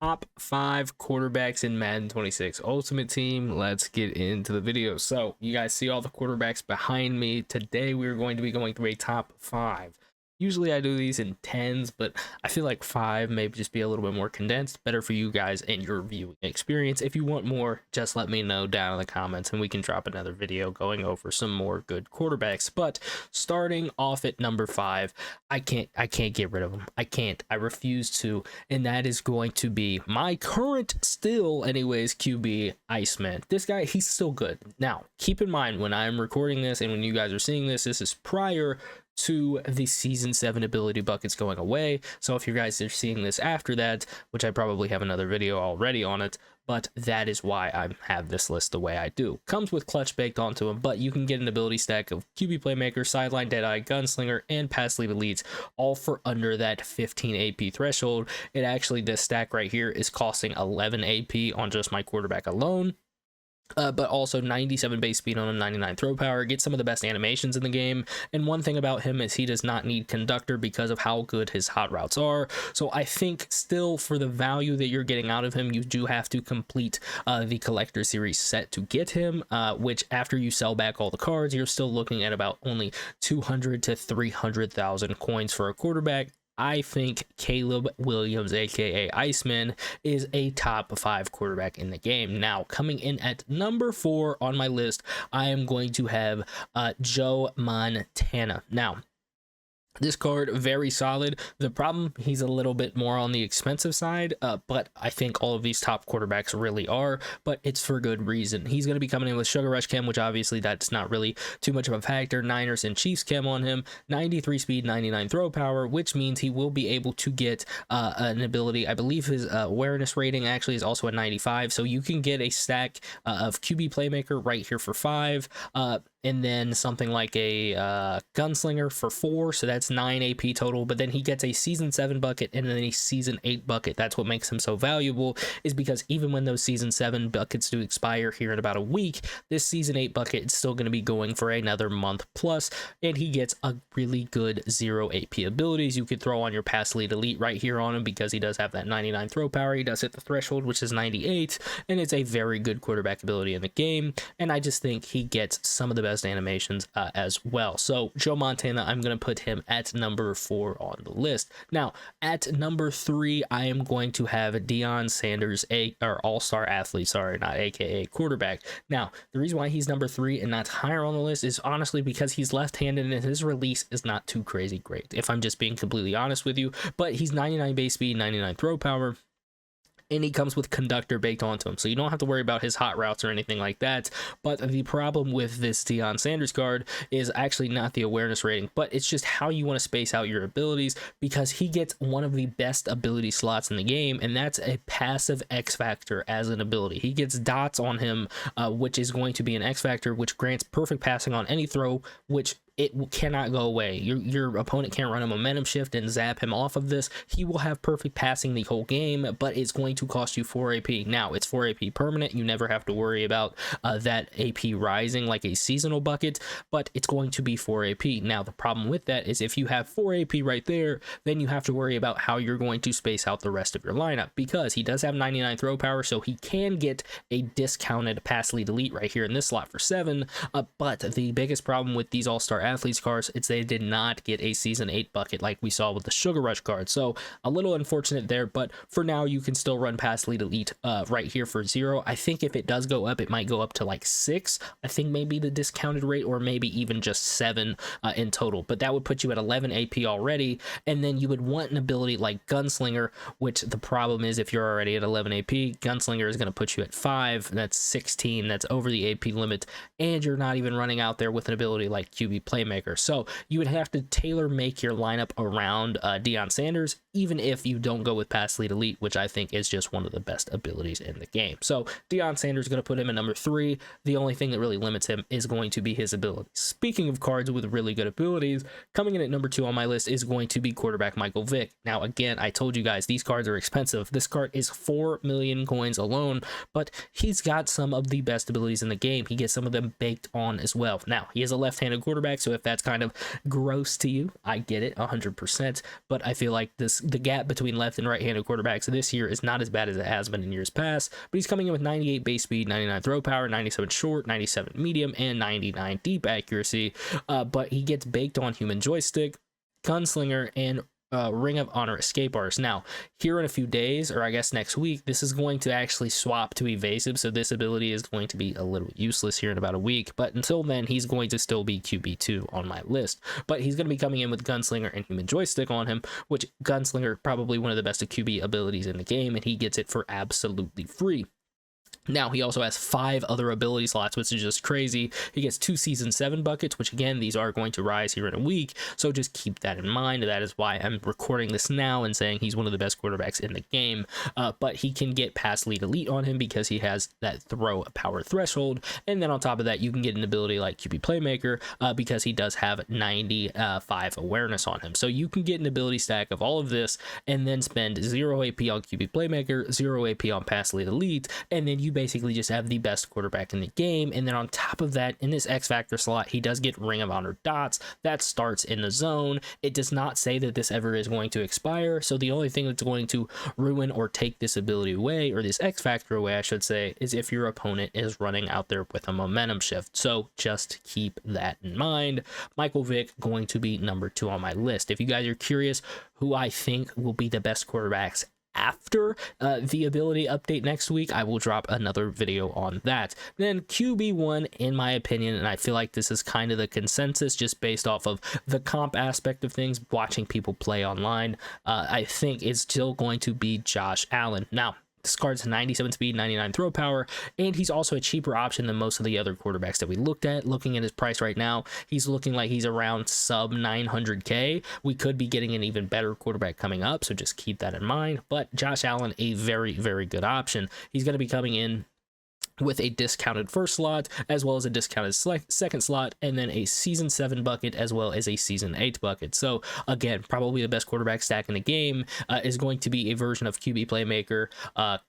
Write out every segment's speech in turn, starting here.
Top 5 quarterbacks in Madden 26 Ultimate Team. Let's get into the video. So you guys see all the quarterbacks behind me. Today we're going to be going through a top 5. Usually I do these in 10s, but I feel like 5 may just be a little bit more condensed, better for you guys and your viewing experience. If you want more, just let me know down in the comments and we can drop another video going over some more good quarterbacks. But starting off at number 5, I can't get rid of him. I refuse to, and that is going to be my current, still anyways, QB, Iceman. This guy, he's still good. Now keep in mind, when I'm recording this and when you guys are seeing this, this is prior to the season 7 ability buckets going away. So if you guys are seeing this after that, which I probably have another video already on it, but that is why I have this list the way I do. Comes with clutch baked onto him, but you can get an ability stack of QB playmaker, sideline deadeye, gunslinger, and pass lead elites, all for under that 15 AP threshold. It actually, this stack right here is costing 11 AP on just my quarterback alone. But also 97 base speed on him, 99 throw power, gets some of the best animations in the game. And one thing about him is he does not need conductor because of how good his hot routes are. So I think still, for the value that you're getting out of him, you do have to complete the collector series set to get him, which after you sell back all the cards, you're still looking at about only 200 to 300,000 coins for a quarterback. I think Caleb Williams, aka Iceman, is a top 5 quarterback in the game. Now, coming in at number 4 on my list, I am going to have Joe Montana. Now, this card, very solid. The problem, he's a little bit more on the expensive side, but I think all of these top quarterbacks really are, but it's for good reason. He's going to be coming in with Sugar Rush Chem, which obviously that's not really too much of a factor. Niners and Chiefs Chem on him, 93 speed, 99 throw power, which means he will be able to get an ability. I believe his awareness rating actually is also a 95, so you can get a stack of QB playmaker right here for 5, and then something like a gunslinger for 4, so that's 9 AP total. But then he gets a season 7 bucket and then a season 8 bucket. That's what makes him so valuable, is because even when those season 7 buckets do expire here in about a week, this season 8 bucket is still going to be going for another month plus, and he gets a really good 0 AP abilities. You could throw on your pass lead elite right here on him because he does have that 99 throw power. He does hit the threshold, which is 98, and it's a very good quarterback ability in the game, and I just think he gets some of the best animations as well. So Joe Montana, I'm going to put him at number 4 on the list. Now at number 3, I am going to have Deion Sanders, or all-star athlete, sorry, not aka quarterback. Now the reason why he's number 3 and not higher on the list is honestly because he's left-handed and his release is not too crazy great, if I'm just being completely honest with you. But he's 99 base speed, 99 throw power, and he comes with conductor baked onto him, so you don't have to worry about his hot routes or anything like that. But the problem with this Deion Sanders card is actually not the awareness rating, but it's just how you want to space out your abilities, because he gets one of the best ability slots in the game, and that's a passive X Factor as an ability. He gets dots on him, which is going to be an X Factor, which grants perfect passing on any throw, which it cannot go away. Your opponent can't run a momentum shift and zap him off of this. He will have perfect passing the whole game, but it's going to cost you 4 AP. Now, it's 4 AP permanent. You never have to worry about that AP rising like a seasonal bucket, but it's going to be 4 AP. Now, the problem with that is if you have 4 AP right there, then you have to worry about how you're going to space out the rest of your lineup, because he does have 99 throw power, so he can get a discounted pass lead elite right here in this slot for 7, but the biggest problem with these all-star athletes cards, it's they did not get a season 8 bucket like we saw with the Sugar Rush card, so a little unfortunate there. But for now, you can still run pass lead elite right here for 0. I think if it does go up, it might go up to like 6, I think maybe the discounted rate, or maybe even just 7 in total, but that would put you at 11 AP already. And then you would want an ability like Gunslinger, which the problem is, if you're already at 11 AP, Gunslinger is going to put you at 5. That's 16, that's over the AP limit, and you're not even running out there with an ability like QB playmaker. So you would have to tailor make your lineup around Deion Sanders, even if you don't go with pass lead elite, which I think is just one of the best abilities in the game. So Deion Sanders is going to put him at number 3. The only thing that really limits him is going to be his abilities. Speaking of cards with really good abilities, coming in at number 2 on my list is going to be quarterback Michael Vick. Now again, I told you guys these cards are expensive. This card is 4 million coins alone, but he's got some of the best abilities in the game. He gets some of them baked on as well. Now he is a left-handed quarterback, so if that's kind of gross to you, I get it 100%, but I feel like this the gap between left and right-handed quarterbacks this year is not as bad as it has been in years past, but he's coming in with 98 base speed, 99 throw power, 97 short, 97 medium, and 99 deep accuracy. But he gets baked on human joystick, gunslinger, and Ring of Honor escape artist. Now, here in a few days, or I guess next week, this is going to actually swap to evasive, so this ability is going to be a little useless here in about a week, but until then, he's going to still be QB2 on my list. But he's going to be coming in with gunslinger and human joystick on him, which gunslinger, probably one of the best QB abilities in the game, and he gets it for absolutely free. Now, he also has 5 other ability slots, which is just crazy. He gets 2 Season 7 buckets, which again, these are going to rise here in a week, so just keep that in mind. That is why I'm recording this now and saying he's one of the best quarterbacks in the game. But he can get pass lead elite on him because he has that throw power threshold. And then on top of that, you can get an ability like QB Playmaker because he does have 95 awareness on him. So you can get an ability stack of all of this and then spend 0 AP on QB Playmaker, 0 AP on pass lead elite, and then you basically just have the best quarterback in the game. And then on top of that, in this X Factor slot, he does get Ring of Honor dots that starts in the zone. It does not say that this ever is going to expire, so the only thing that's going to ruin or take this ability away, or this X Factor away I should say, is if your opponent is running out there with a momentum shift. So just keep that in mind. Michael Vick going to be number 2 on my list. If you guys are curious who I think will be the best quarterbacks after the ability update next week, I will drop another video on that. Then QB1, in my opinion, and I feel like this is kind of the consensus just based off of the comp aspect of things, watching people play online, I think it's still going to be Josh Allen. Now, this card's 97 speed, 99 throw power, and he's also a cheaper option than most of the other quarterbacks that we looked at. Looking at his price right now, he's looking like he's around sub 900K. We could be getting an even better quarterback coming up, so just keep that in mind. But Josh Allen, a very, very good option. He's going to be coming in with a discounted first slot, as well as a discounted second slot, and then a Season 7 bucket, as well as a Season 8 bucket. So again, probably the best quarterback stack in the game is going to be a version of QB Playmaker.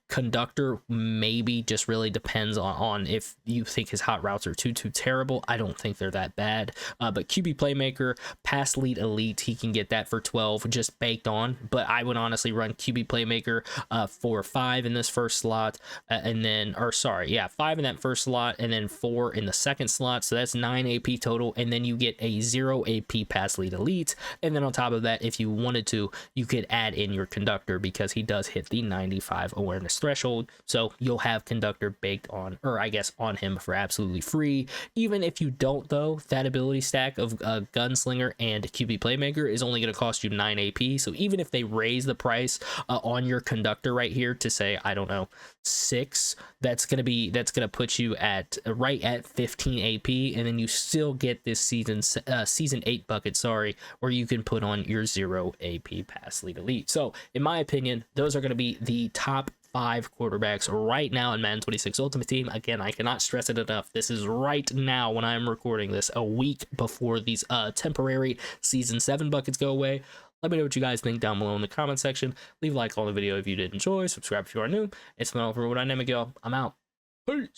Conductor maybe, just really depends on if you think his hot routes are too terrible. I don't think they're that bad. But QB Playmaker, Pass Lead Elite, he can get that for 12, just baked on. But I would honestly run QB Playmaker for 5 in this first slot, and then, or sorry, yeah, 5 in that first slot, and then 4 in the second slot, so that's 9 AP total. And then you get a 0 AP Pass Lead Elite, and then on top of that, if you wanted to, you could add in your Conductor because he does hit the 95 awareness threshold, so you'll have Conductor baked on, or I guess on him, for absolutely free. Even if you don't though, that ability stack of Gunslinger and QB Playmaker is only going to cost you 9 AP, so even if they raise the price on your Conductor right here to say, I don't know, 6, that's going to put you at right at 15 AP, and then you still get this season 8 bucket, sorry, where you can put on your 0 AP Pass Lead Elite. So in my opinion, those are going to be the top 5 quarterbacks right now in Madden 26 Ultimate Team. Again, I cannot stress it enough. This is right now when I'm recording this, a week before these temporary Season 7 buckets go away. Let me know what you guys think down below in the comment section. Leave a like on the video if you did enjoy. Subscribe if you are new. It's been over with Dynamic, y'all. I'm out. Peace.